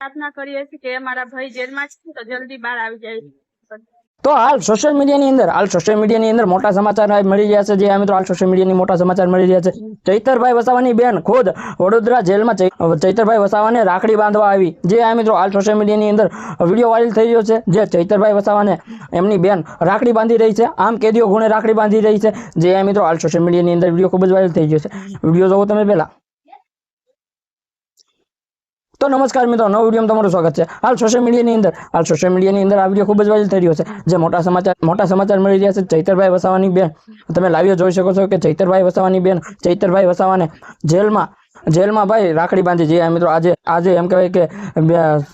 પ્રાર્થના કરીએ છીએ કે અમારા ભાઈ જેલમાં છે તો જલ્દી બહાર આવી જાય। તો હાલ સોશિયલ મીડિયાની અંદર મોટા સમાચાર મળી રહ્યા છે। જે મિત્રો હાલ સોશિયલ મીડિયાની મોટા સમાચાર મળી રહ્યા છે। ચૈતરભાઈ વસાવાની બેન ખુદ વડોદરા જેલમાં ચૈતરભાઈ વસાવાને રાખડી બાંધવા આવી। જે મિત્રો હાલ સોશિયલ મીડિયાની અંદર વિડીયો વાયરલ થઈ રહ્યો છે। જે ચૈતરભાઈ વસાવાને એમની બેન રાખડી બાંધી રહી છે। આમ કેદીઓ ગુણે રાખડી બાંધી રહી છે। જે મિત્રો હાલ સોશિયલ મીડિયાની અંદર વિડીયો ખૂબ જ વાયરલ થઈ ગયો છે। વિડીયો જોવો તમે પહેલા। તો નમસ્કાર મિત્રો, નવો વિડીયોમાં તમારું સ્વાગત છે। હાલ સોશિયલ મીડિયાની અંદર આ વિડીયો ખૂબ જ વાયરલ થઈ રહ્યો છે। જે મોટા સમાચાર મળી રહ્યા છે। ચૈતરભાઈ વસાવાની બેન તમે લાઈવ જોઈ શકો છો કે ચૈતરભાઈ વસાવાની બેન ચૈતરભાઈ વસાવાને જેલમાં ભાઈ રાખડી બાંધી। જે મિત્રો આજે એમ કહેવાય કે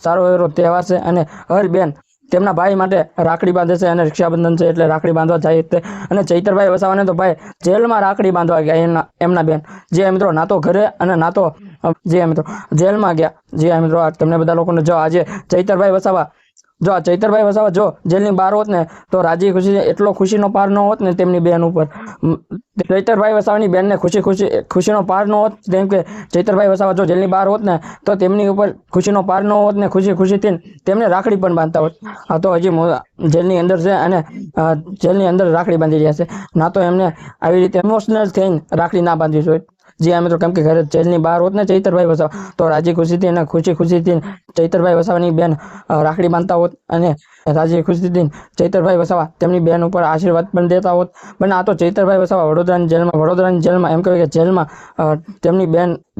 સારો એવો તહેવાર છે અને હર બેન તેમના ભાઈ માટે રાખડી બાંધે છે અને રક્ષાબંધન છે એટલે રાખડી બાંધવા જાય છે। અને ચૈતરભાઈ વસાવાને તો ભાઈ જેલમાં રાખડી બાંધવા ગયા એમના બેન। જે મિત્રો ના તો ઘરે અને ના તો જે મિત્રો જેલમાં ગયા। જે મિત્રો તમને બધા લોકોને જો આજે ચૈતરભાઈ વસાવા જો જેલની બહાર હોત ને તો રાજી ખુશી એટલો ખુશીનો પાર ન હોત ને તેમની બેન ઉપર। ચૈતરભાઈ વસાવાની બેનને ખુશીનો પાર ન હોત, કેમ કે ચૈતરભાઈ વસાવા જો જેલની બહાર હોત ને તો તેમની ઉપર ખુશીનો પાર ન હોત ને ખુશીથી તેમને રાખડી પણ બાંધતા હોત। આ તો હજી જેલની અંદર છે અને જેલની અંદર રાખડી બાંધી રહ્યા છે। ના તો એમને આવી રીતે ઇમોશનલ થઈને રાખડી ના બાંધવી જોઈએ। જે મિત્રો કેમ કે ઘરે જેલની બહાર હોત ને ચૈતરભાઈ વસાવા તો રાજી ખુશીથી અને ખુશીથી ચૈતરભાઈ વસાવાની બેન રાખડી બાંધતા હોત અને રાજી ખુશીથી ચૈતરભાઈ વસાવા તેમની બેન ઉપર આશીર્વાદ પણ દેતા હોત। પણ આ તો ચૈતરભાઈ વસાવા વડોદરાની જેલમાં એમ કહેવાય કે જેલમાં તેમની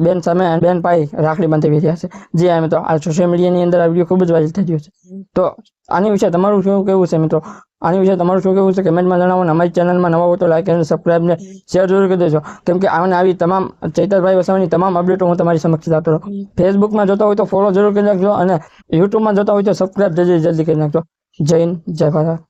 બેન સામે બેન પાઈ રાખડી બાંધી રહ્યા છે। જે મિત્રો આ સોશિયલ મીડિયાની અંદર આ વિડીયો ખૂબ જ વાયરલ થઈ રહ્યો છે। તો આની વિશે તમારું શું કહેવું છે મિત્રો? આની વિશે તમારું શું કહેવું છે કમેન્ટમાં જણાવો। અને અમારી ચેનલમાં નવા હોય તો લાઈક અને સબસ્ક્રાઈબ ને શેર જરૂર કરી દેજો, કેમ કે આવી તમામ ચૈતરભાઈ વસાવાની તમામ અપડેટો હું તમારી સમક્ષ લાવતો રહું। ફેસબુકમાં જોતા હોય તો ફોલો જરૂર કરી નાખજો અને યુટ્યુબમાં જોતા હોય તો સબસ્ક્રાઈબ જલ્દી કરી નાખજો। જય હિન્દ, જય ભારત।